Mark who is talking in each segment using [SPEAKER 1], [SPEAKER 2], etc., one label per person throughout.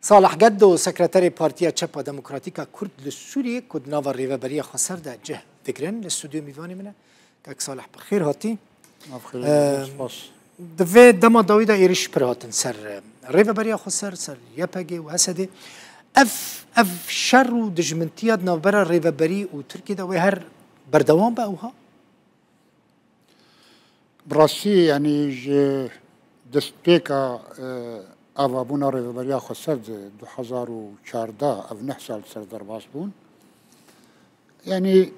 [SPEAKER 1] صالح قدو سكرتاري بارتيا تشابا ديمقراطيكا كرد لسوريا كود نافا ريفابريا خسر ده جه ذكرن الاستوديو ميفاني منه كاك صالح بخير هاتي
[SPEAKER 2] بخير
[SPEAKER 1] دفي دما داويدا ايريش براتن سر ريفابريا خسر سر ياباجي واسدي اف شر ودجمنتيا نافبرا ريفابري وتركيا ده وهر بردوان باوها
[SPEAKER 2] براسي يعني دستبيكا آوابونا ريفابريا خسر 2014 او 9 سال سر درباس بون يعني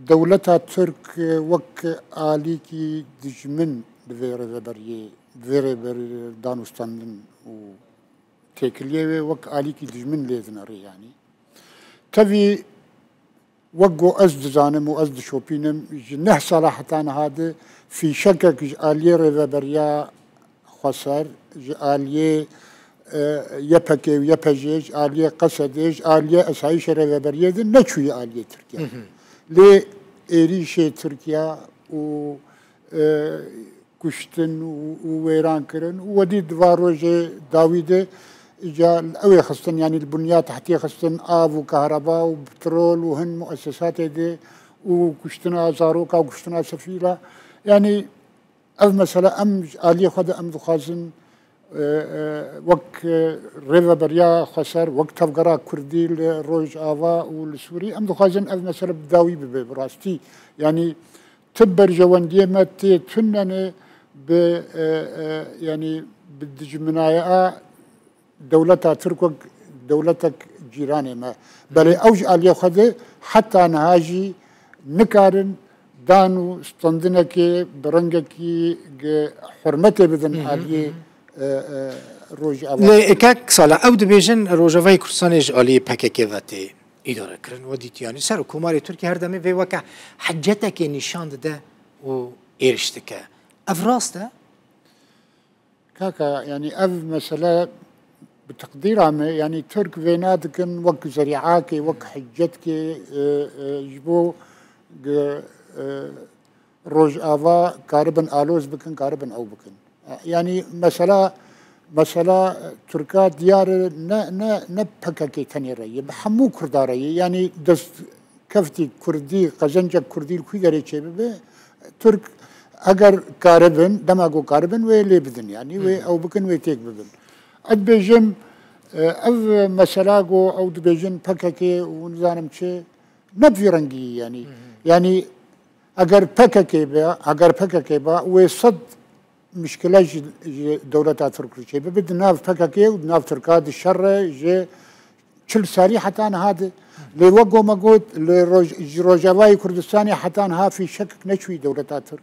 [SPEAKER 2] دولتا ترك وك آليكي دجمن دفي ريفابري دانوستان و تيكليه وك آليكي دجمن ليذنري يعني تبي وقو أزد زانم وأزد شوبينم نه صلاحتان هذا في شكك آلية ريفابريا خسر آلية يبكي ويبجيج آلية قصديج آلية أسعيش ريفابريا ذي نشوي آلية تركيا لي إيريشي تركيا و كشتن وويران كرن ودي دواروجي داويدي جا أوي خصتن يعني البنيات تحتية خصتن آب وكهرباء وبترول وهن مؤسسات دي وكشتنا زاروكا وكشتنا سفيلة يعني أف مثلا أم آلية خد أم دخازن وك ريفابريا خسر وك تفقرا كردي الروج آفا والسوري أم دخازن أف مثلا بداوي براستي يعني تبر جواندية ما تفنن ب يعني بالدجمنايا دولتها تركوك دولتك جيراني ما بل أوج آلية خده حتى نهاجي نكارن دانو استندنكي برنجكي حرمتي بدن آلية روج آفا
[SPEAKER 1] لإكاك صالح أو دبيجن روجافاي كرسانيج آلية باكيكيفاتي إدارة كرن وديت يعني سر كوماري تركيا هردمي في وكا حجتك نشان ده و إيرشتك أفراسته
[SPEAKER 2] كاكا يعني أف مثلا بتقديرها يعني ترك فيناتكن وك زريعاكي وك حجتك جبو روج آفا كاربن آلوز بكن كاربن أو بكن يعني مثلا تركا ديار نا بكاكي تاني رأي بحمو كرداري يعني دست كفتي كردي قزنجك كردي الكوي داري شبه ترك اگر كاربن دماغو كاربن ويلي بدن يعني وي او بكن ويتيك بدن ادبيجم او مسلاغو او دبيجن بكاكي ونزانم شي نبي رنجي يعني اگر بكاكي با ويصد مشكلة دولة تركيا شي بد ناف بكاكي وناف تركاد الشر جي كل سالي حتى انا هذا لوقو مقود لروجافاي كردستاني حتى انها في شك نشوي دولة ترك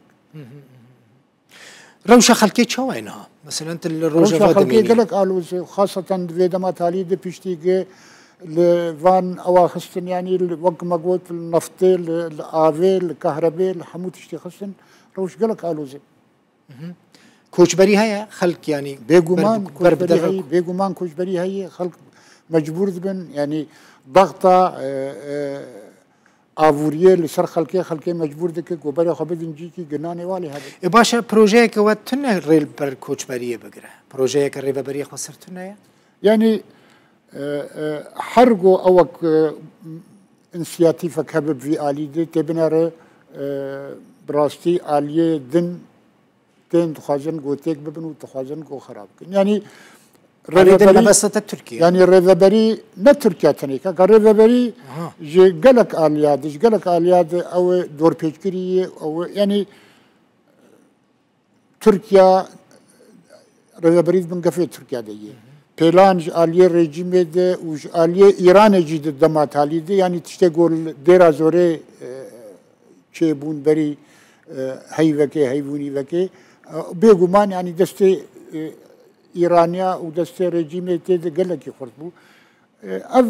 [SPEAKER 1] روشة خلقيت شو وينها؟ مثلا انت الروجافا
[SPEAKER 2] خلقيت قالك قالوا خاصة في دما تالي دي بيشتيجي لفان اواخستن يعني وق مقود النفطي الافي الكهرباء الحموت اشتي خصن روش قالك قالوا زي
[SPEAKER 1] كوشبري هيا خلق يعني
[SPEAKER 2] بيغمان كوشبري هي خلق مجبور بن يعني ضغطة آفورية لسر خلقي مجبور دكك وبرا خبز نجيكي جناني والي هذا.
[SPEAKER 1] باشا بروجيك واتنا ريل بر كوشبرية بقرا بروجيك الريفابرية خسرتنا
[SPEAKER 2] يعني حرقو أوك انسياتيفا كبب في آلي دي تبنار براستي آلية دن تين تخازن قو تيك ببن وتخازن قو خراب يعني يعني الريفابري نا تركيا تنيكا كالريفابري جي قلق آلياد او دور بيشكري او يعني تركيا ريفابري بن قفي تركيا دي بيلانج آلية ريجيم دي وش آلية ايران جيد دمات آلي دي يعني تشتغل ديرا زوري چه بون بري هيفوني وكي بيغمان يعني دستي إيرانيا ودستي ريجيمي تيد قلقي خرطبو أف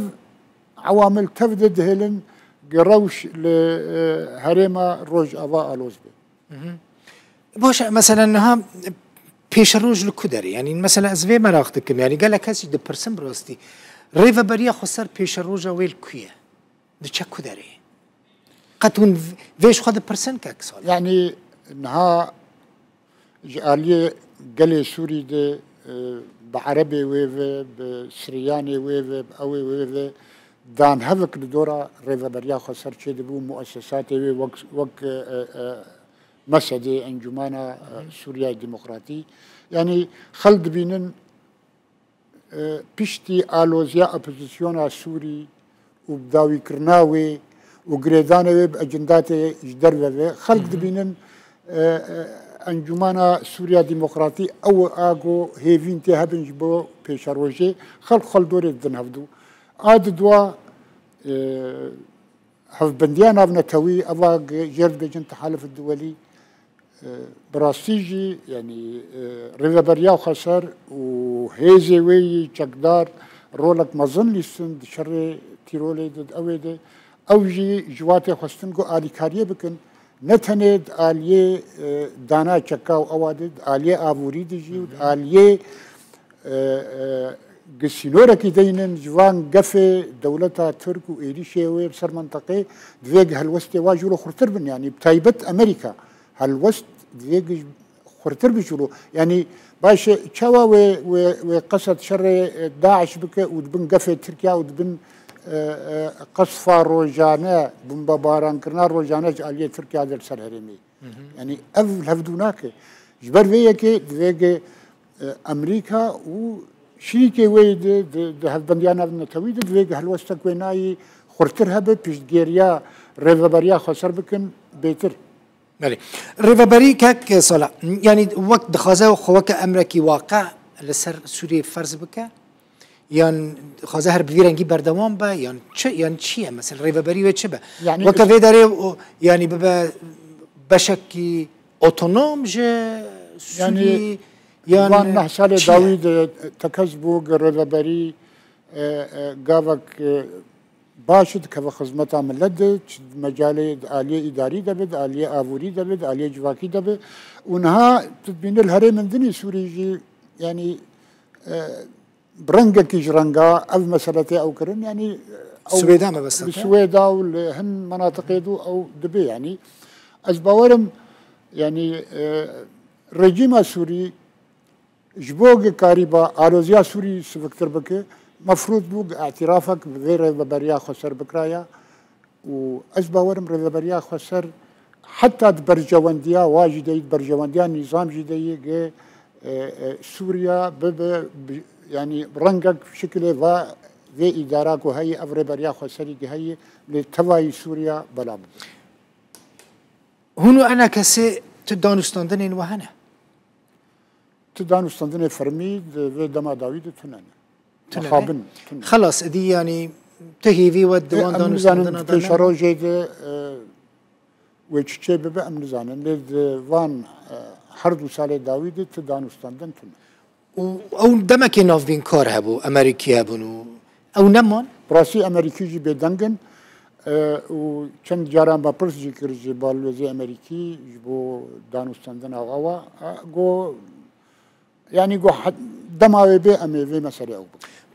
[SPEAKER 2] عوامل تفدد هلن قروش لهريما روج أفا ألوز بي
[SPEAKER 1] باش مثلا انها بيش الروج الكدري يعني مثلا ازفي مراختكم يعني قال لك هسي دي برسن براستي ريفابريا خسر بيش الروج ويل كويه دي تشا كدري قد فيش خد برسن كاكسول
[SPEAKER 2] يعني انها جاليه قلي سوري دي بعربي ويفي بسرياني ويفي بأوي ويفي دان هفك لدورة ريفا بريا خسر شيء دبو مؤسساتي وك مسدي انجمانا سوريا الديمقراطي يعني خلد بينن بيشتي آلوزيا أبوزيسيونا سوري وبداوي كرناوي وغريدانوي بأجندات جدر خلق بينن انجمانا سوريا ديمقراطي او اغو هيفين تي هبنج بو بيشاروجي خل دوري دن هفدو اد دوا هف بنديان ابن توي افاق جرد بجن تحالف الدولي براسيجي يعني ريفا برياو خسر وهيزي وي چقدار رولك مظن لسن شر تيرولي دد اويده اوجي جواتي خستنگو آليكاريه بكن نتند آلية دانا چكاو اوادد آلية آبوري دجيود آلية قسينورا كي دينن جوان قفي دولتا ترك و ايريشي وي بسر منطقي دويق هالوست واجولو خرطر بن يعني بتايبت امريكا هالوست دويق خرطر بجولو يعني باش تشاوا وقصد شر داعش بك ودبن قفي تركيا ودبن قصفة روجانا بمباران كرنا روجانا جالية تركيا در سر هرمي يعني أول هفدوناك جبر فيك دويق أمريكا و شيكي ويد ده بنديانا بنتوي دويق هالوسط كويناي خرطر هبه بيشتغيريا ريفابريا خسر بكن بيتر
[SPEAKER 1] مالي ريفابري كاك صلاة يعني وقت دخازه وخوك أمريكي واقع لسر سوريا فرض بك يعني خازه هر بفيرنجي بردوام با يعني شيء مثلا ريفابري وشبه
[SPEAKER 2] يعني
[SPEAKER 1] وكذا داري يعني بشكل اوتونوم سوري
[SPEAKER 2] يعني وان نحسال داوود تكذبو ريفابري قافك باشد كذا خدمتها ملد مجال آلية إداري دبد آلية آفوري دبد آلية جواكي دبد ونها تدبين الهري من دني سوري يعني برنجا كيج رنجا أو مسألة أو كرن يعني
[SPEAKER 1] السويداء ما بس
[SPEAKER 2] السويداء والهن مناطق يدو أو دبي يعني أزباورم يعني رجيم سوري جبوغ كاريبا آلوزيا سوري سفكتر بك مفروض بوغ اعترافك بغير بريا خسر بكرايا وأزباورم ريفابريا خسر حتى برجوانديا واجدي برجوانديا نظام جدي سوريا يعني رنقك بشكل في إدارات وهي أفريبريا خسري هي لتواي سوريا بلا
[SPEAKER 1] هونو أنا كسي تدانستاندن وهنا
[SPEAKER 2] تدانستاندن فرمي في دما داوود تنان
[SPEAKER 1] خلاص دي يعني تهيفي والدوان دانستاندن
[SPEAKER 2] في شروجي دي ويتشي ببا أمنزانا لذ وان حردو سالي داوود تدانستاندن تنان
[SPEAKER 1] او دمك ناف بين كار هبو امريكي هبونو او نمان
[SPEAKER 2] براسي امريكي جي بدنگن و چند جاران با پرس جي کرجي بالوزي امريكي جبو دانستاندن او گو يعني گو دماوي بي امي في مسألة او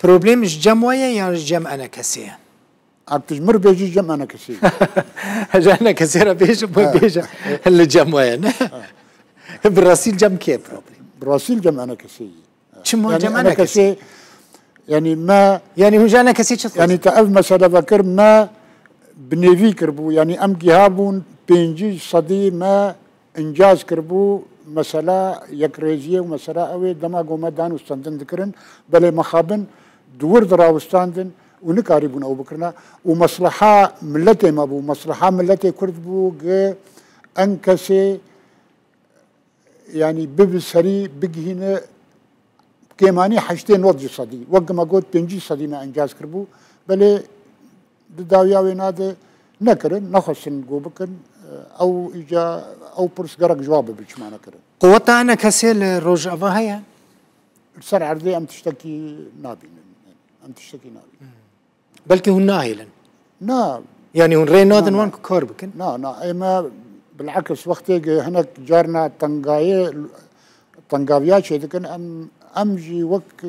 [SPEAKER 1] بروبليم جمعية يعني جمع انا كسيه
[SPEAKER 2] اكتجمر بيجي جمع انا كسيه
[SPEAKER 1] انا كسيرة بيجي بيجي اللي جمعية براسيل جمع كيه بروبليم
[SPEAKER 2] براسيل جمع انا كسيه
[SPEAKER 1] شمو
[SPEAKER 2] يعني
[SPEAKER 1] جمع انا كسيه
[SPEAKER 2] يعني ما
[SPEAKER 1] يعني هو جانا كسيه
[SPEAKER 2] يعني تأف مسألة بكر ما بنيفي كربو يعني ام جهابون بينجي صدي ما انجاز كربو مسألة يكريزية ومسألة اوي دما قوما دان وستاندن ذكرن بل مخابن دور دراوستاندن ونكاربون او بكرنا ومصلحة ملتي ما بو مصلحة ملتي كرد بو انكسي يعني ببسري بجهنا كيماني حشتين وضج صدي وقت ما قلت بنجي صدي ما انجاز كربو بل داويا ويناد نكرن نخصن قوبكن او اجا او برس قرق جواب بيش ما نكرن
[SPEAKER 1] قوتا انا كسيل روجافا هيا
[SPEAKER 2] سر عرضي ام تشتكي نابي ام تشتكي نابي
[SPEAKER 1] بلكي هو ناهلا
[SPEAKER 2] نا
[SPEAKER 1] يعني هون رينادن وان كوربكن
[SPEAKER 2] نا اما بالعكس وقتي هناك جارنا طنقاويا شي دكن امجي وك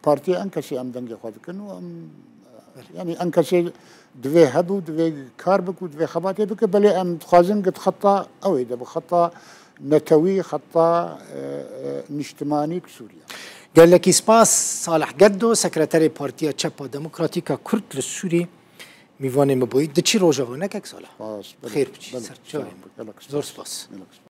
[SPEAKER 2] بارتي انكسي ام دنجي خودكن وام يعني انكسي دوي هبو دوي كاربك ودوي خباتي بك بلي ام تخازن قد خطا اوي دب خطا نتوي خطا نجتماني سوريا
[SPEAKER 1] قال لك سپاس صالح قدو سكرتاري بارتيا تشابا ديمقراطيكا كرد للسوري میوان مبوی دچی روزا و نکک سالا خیر بچی سر جای زور سپاس